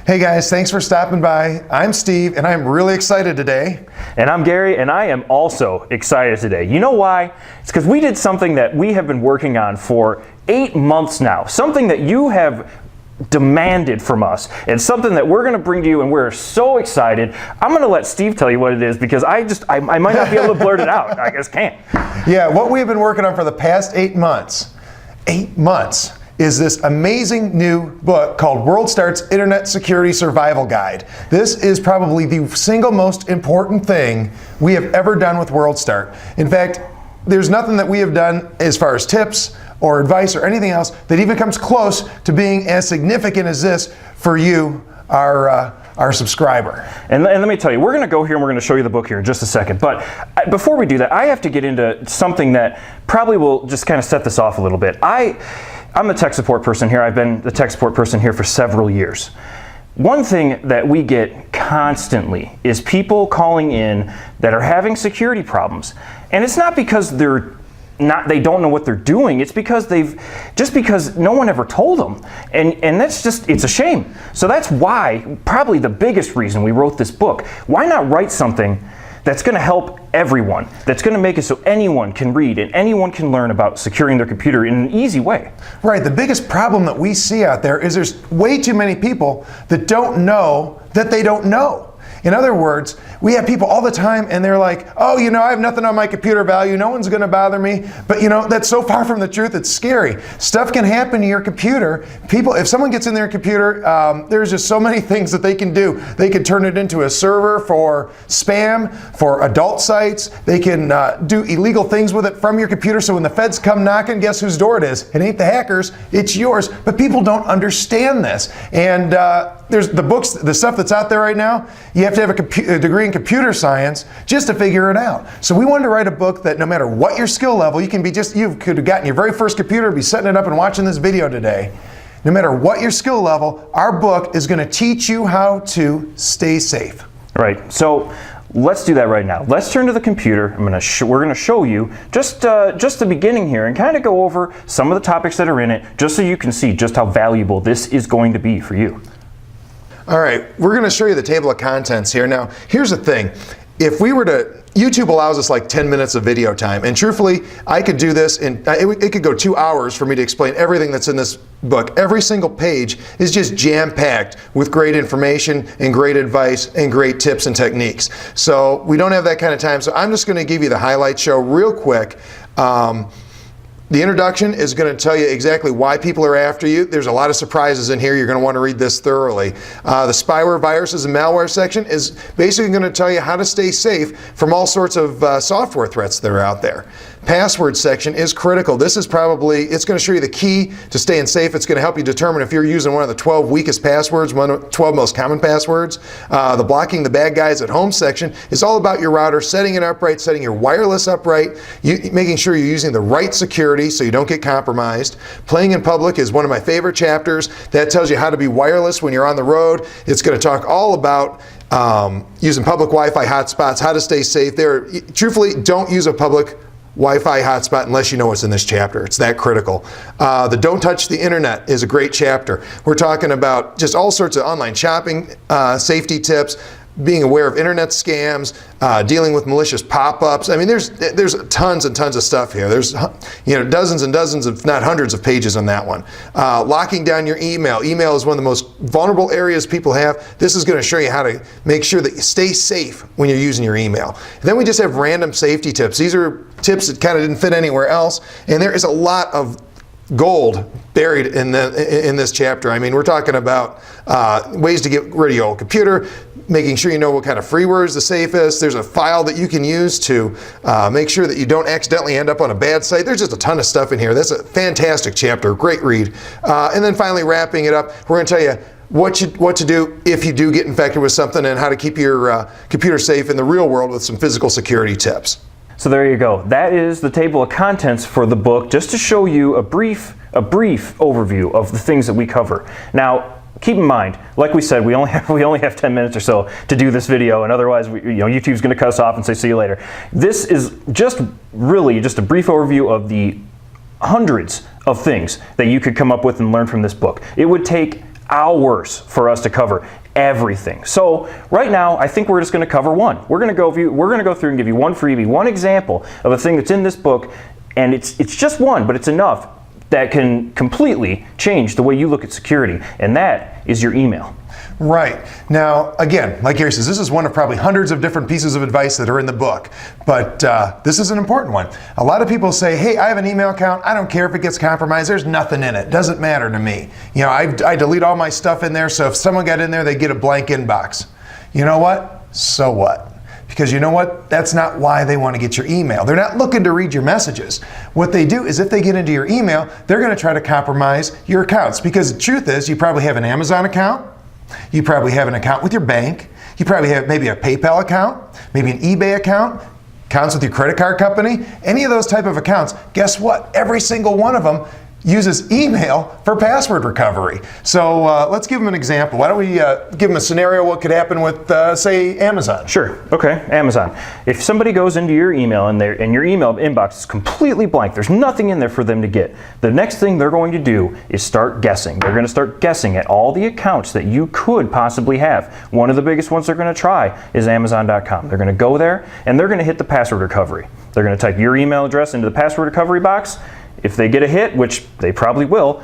Hey guys, thanks for stopping by. I'm Steve, and I'm really excited today. And I'm Gary, and I am also excited today. You know why? It's because we did something that we have been working on for 8 months now. Something that you have demanded from us, and something that we're going to bring to you, and we're so excited. I'm going to let Steve tell you what it is, because I might not be able to blurt it out. I just can't. Yeah, what we've been working on for the past 8 months, is this amazing new book called WorldStart's Internet Security Survival Guide. This is probably the single most important thing we have ever done with WorldStart. In fact, there's nothing that we have done as far as tips or advice or anything else that even comes close to being as significant as this for you, our subscriber. And let me tell you, we're going to go here and we're going to show you the book here in just a second. But before we do that, I have to get into something that probably will just kind of set this off a little bit. I'm the tech support person here. I've been the tech support person here for several years. One thing that we get constantly is people calling in that are having security problems. And it's not because they don't know what they're doing. It's because because no one ever told them. And that's just, it's a shame. So that's why, probably the biggest reason we wrote this book. Why not write something that's going to help everyone, that's going to make it so anyone can read and anyone can learn about securing their computer in an easy way? Right, the biggest problem that we see out there is there's way too many people that don't know that they don't know. In other words, we have people all the time and they're like, oh, you know, I have nothing on my computer value, no one's going to bother me. But you know, that's so far from the truth, it's scary. Stuff can happen to your computer. If someone gets in their computer, there's just so many things that they can do. They can turn it into a server for spam, for adult sites. They can do illegal things with it from your computer, so when the feds come knocking, guess whose door it is? It ain't the hackers, it's yours. But people don't understand this. And there's the books, the stuff that's out there right now, you have to have a degree in computer science just to figure it out. So we wanted to write a book that no matter what your skill level, you could have gotten your very first computer, be setting it up and watching this video today. No matter what your skill level, our book is going to teach you how to stay safe. Right, so let's do that right now. Let's turn to the computer. We're going to show you just the beginning here and kind of go over some of the topics that are in it, just so you can see just how valuable this is going to be for you. All right, we're going to show you the table of contents here. Now, here's the thing. If we were to, YouTube allows us like 10 minutes of video time, and truthfully, I could do this, and it could go 2 hours for me to explain everything that's in this book. Every single page is just jam-packed with great information and great advice and great tips and techniques. So we don't have that kind of time, so I'm just going to give you the highlight show real quick. The introduction is going to tell you exactly why people are after you. There's a lot of surprises in here. You're going to want to read this thoroughly. The spyware, viruses, and malware section is basically going to tell you how to stay safe from all sorts of software threats that are out there. Password section is critical. This is it's going to show you the key to staying safe. It's going to help you determine if you're using one of the 12 weakest passwords, one of the 12 most common passwords. The blocking the bad guys at home section is all about your router, setting it upright, setting your wireless upright, making sure you're using the right security so you don't get compromised. Playing in public is one of my favorite chapters. That tells you how to be wireless when you're on the road. It's going to talk all about using public Wi-Fi hotspots, how to stay safe there. Truthfully, don't use a public Wi-Fi hotspot unless you know what's in this chapter. It's that critical. The Don't Touch the Internet is a great chapter. We're talking about just all sorts of online shopping safety tips, being aware of internet scams, dealing with malicious pop-ups. I mean, there's tons and tons of stuff here. There's dozens and dozens, if not hundreds, of pages on that one. Locking down your email. Email is one of the most vulnerable areas people have. This is going to show you how to make sure that you stay safe when you're using your email. And then we just have random safety tips. These are tips that kind of didn't fit anywhere else, and there is a lot of gold buried in this chapter. I mean, we're talking about ways to get rid of your old computer, making sure you know what kind of freeware is the safest. There's a file that you can use to make sure that you don't accidentally end up on a bad site. There's just a ton of stuff in here. That's a fantastic chapter, great read. And then finally, wrapping it up, we're going to tell you what to do if you do get infected with something and how to keep your computer safe in the real world with some physical security tips. So there you go. That is the table of contents for the book, just to show you a brief overview of the things that we cover. Now, keep in mind, like we said, we only have 10 minutes or so to do this video, and otherwise, YouTube's going to cut us off and say see you later. This is really just a brief overview of the hundreds of things that you could come up with and learn from this book. It would take hours for us to cover everything. So right now, I think we're just going to cover one. We're going to go through and give you one freebie, one example of a thing that's in this book, and it's just one, but it's enough that can completely change the way you look at security, and that is your email. Right. Now, again, like Gary says, this is one of probably hundreds of different pieces of advice that are in the book, but this is an important one. A lot of people say, hey, I have an email account. I don't care if it gets compromised. There's nothing in it. Doesn't matter to me. You know, I delete all my stuff in there, so if someone got in there, they get a blank inbox. You know what? So what? Because you know what? That's not why they want to get your email. They're not looking to read your messages. What they do is if they get into your email, they're going to try to compromise your accounts. Because the truth is, you probably have an Amazon account. You probably have an account with your bank. You probably have maybe a PayPal account, maybe an eBay account, accounts with your credit card company. Any of those type of accounts, guess what? Every single one of them uses email for password recovery. So let's give them an example. Why don't we give them a scenario what could happen with, say, Amazon? Sure. Okay. Amazon. If somebody goes into your email and your email inbox is completely blank, there's nothing in there for them to get, the next thing they're going to do is start guessing. They're going to start guessing at all the accounts that you could possibly have. One of the biggest ones they're going to try is Amazon.com. They're going to go there and they're going to hit the password recovery. They're going to type your email address into the password recovery box. If they get a hit, which they probably will,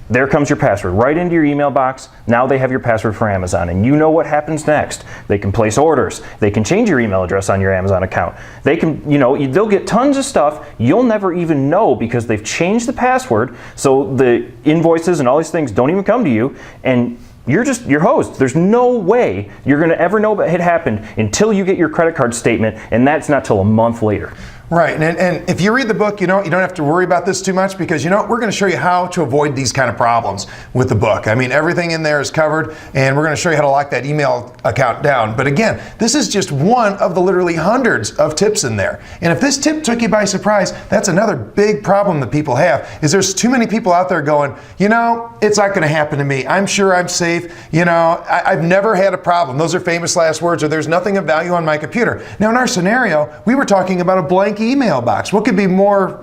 there comes your password right into your email box. Now they have your password for Amazon, and you know what happens next. They can place orders. They can change your email address on your Amazon account. They can, they'll get tons of stuff you'll never even know because they've changed the password, so the invoices and all these things don't even come to you, and you're just your host. There's no way you're going to ever know that it happened until you get your credit card statement, and that's not till a month later. Right, and if you read the book, you don't have to worry about this too much because we're going to show you how to avoid these kind of problems with the book. I mean, everything in there is covered, and we're going to show you how to lock that email account down. But again, this is just one of the literally hundreds of tips in there. And if this tip took you by surprise, that's another big problem that people have, is there's too many people out there going, it's not going to happen to me. I'm sure I'm safe. I've never had a problem. Those are famous last words, or there's nothing of value on my computer. Now, in our scenario, we were talking about a blank email box. What could be more,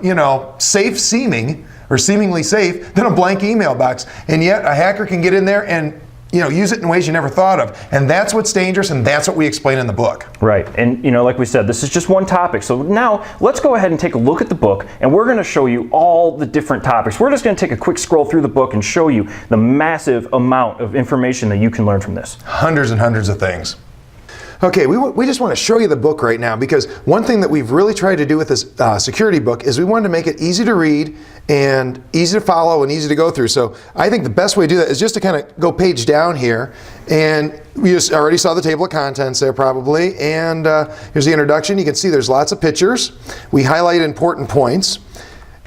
safe seeming or seemingly safe than a blank email box? And yet a hacker can get in there and use it in ways you never thought of. And that's what's dangerous, and that's what we explain in the book. Right. And like we said, this is just one topic. So now let's go ahead and take a look at the book, and we're going to show you all the different topics. We're just going to take a quick scroll through the book and show you the massive amount of information that you can learn from this. Hundreds and hundreds of things. Okay, we just want to show you the book right now because one thing that we've really tried to do with this security book is we wanted to make it easy to read and easy to follow and easy to go through. So I think the best way to do that is just to kind of go page down here, and we just already saw the table of contents there probably, and here's the introduction. You can see there's lots of pictures. We highlight important points.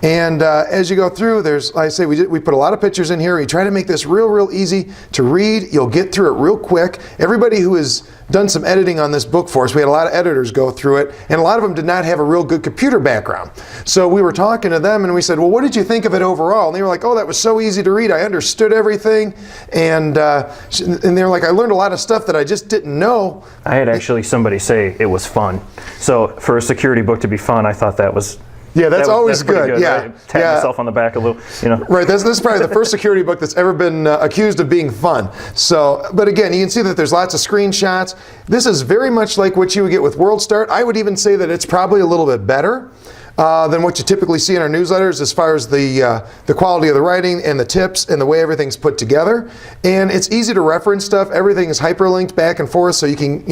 And as you go through, we put a lot of pictures in here. We try to make this real easy to read. You'll get through it real quick. Everybody who has done some editing on this book for us, we had a lot of editors go through it, and a lot of them did not have a real good computer background. So we were talking to them and we said, well, what did you think of it overall? And they were like, oh, that was so easy to read. I understood everything. And they were like, I learned a lot of stuff that I just didn't know. I had actually somebody say it was fun. So for a security book to be fun, I thought that was... Yeah, that's always good. Yeah, right? Pat myself on the back a little, Right. This is probably the first security book that's ever been accused of being fun. So, but again, you can see that there's lots of screenshots. This is very much like what you would get with WorldStart. I would even say that it's probably a little bit better than what you typically see in our newsletters as far as the quality of the writing and the tips and the way everything's put together. And it's easy to reference stuff. Everything is hyperlinked back and forth so you can,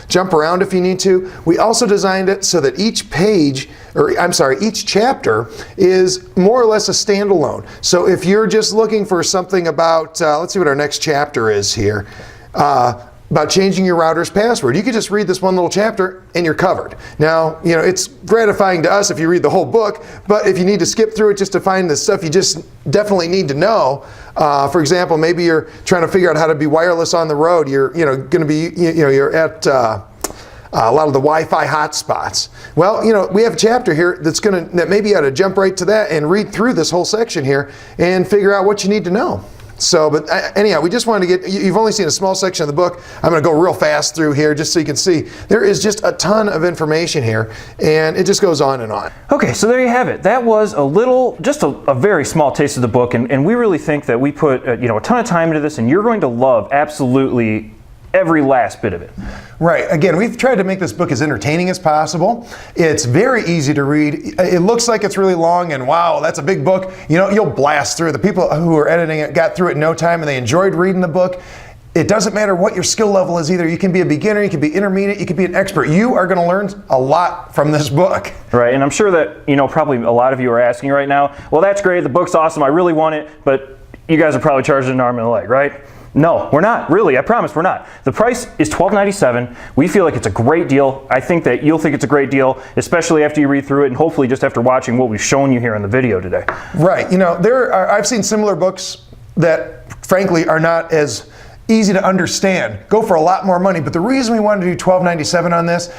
jump around if you need to. We also designed it so that each chapter is more or less a standalone. So if you're just looking for something about, let's see what our next chapter is here. About changing your router's password. You could just read this one little chapter and you're covered. Now, it's gratifying to us if you read the whole book, but if you need to skip through it just to find the stuff you just definitely need to know, for example, maybe you're trying to figure out how to be wireless on the road. You're going to be, you're at a lot of the Wi-Fi hotspots. Well, we have a chapter here that maybe you ought to jump right to that and read through this whole section here and figure out what you need to know. So, but anyhow, we just wanted to get, you've only seen a small section of the book. I'm going to go real fast through here just so you can see. There is just a ton of information here, and it just goes on and on. Okay, so there you have it. That was just a very small taste of the book, and we really think that we put a ton of time into this, and you're going to love absolutely every last bit of it. Right. Again, we've tried to make this book as entertaining as possible. It's very easy to read. It looks like it's really long, and wow, that's a big book. You'll blast through. The people who are editing it got through it in no time, and they enjoyed reading the book. It doesn't matter what your skill level is either. You can be a beginner, you can be intermediate, you can be an expert. You are going to learn a lot from this book. Right, and I'm sure that, probably a lot of you are asking right now, well, that's great, the book's awesome, I really want it, but you guys are probably charging an arm and a leg, right? No, we're not, really, I promise we're not. The price is $12.97. We feel like it's a great deal. I think that you'll think it's a great deal, especially after you read through it and hopefully just after watching what we've shown you here in the video today. Right, I've seen similar books that frankly are not as easy to understand, go for a lot more money, but the reason we wanted to do $12.97 on this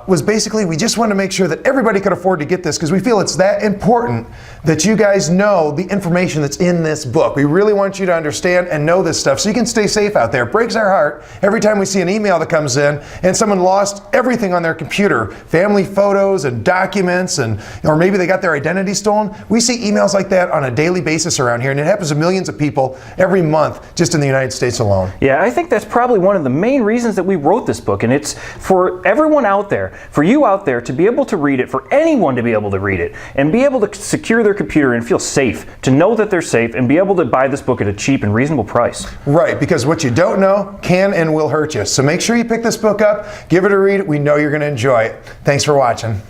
was basically we just wanted to make sure that everybody could afford to get this because we feel it's that important that you guys know the information that's in this book. We really want you to understand and know this stuff so you can stay safe out there. It breaks our heart every time we see an email that comes in and someone lost everything on their computer, family photos and documents, or maybe they got their identity stolen. We see emails like that on a daily basis around here, and it happens to millions of people every month just in the United States alone. Yeah, I think that's probably one of the main reasons that we wrote this book, and it's for everyone out there, for you out there to be able to read it, for anyone to be able to read it, and be able to secure their computer and feel safe, to know that they're safe, and be able to buy this book at a cheap and reasonable price. Right, because what you don't know can and will hurt you. So make sure you pick this book up, give it a read. We know you're going to enjoy it. Thanks for watching.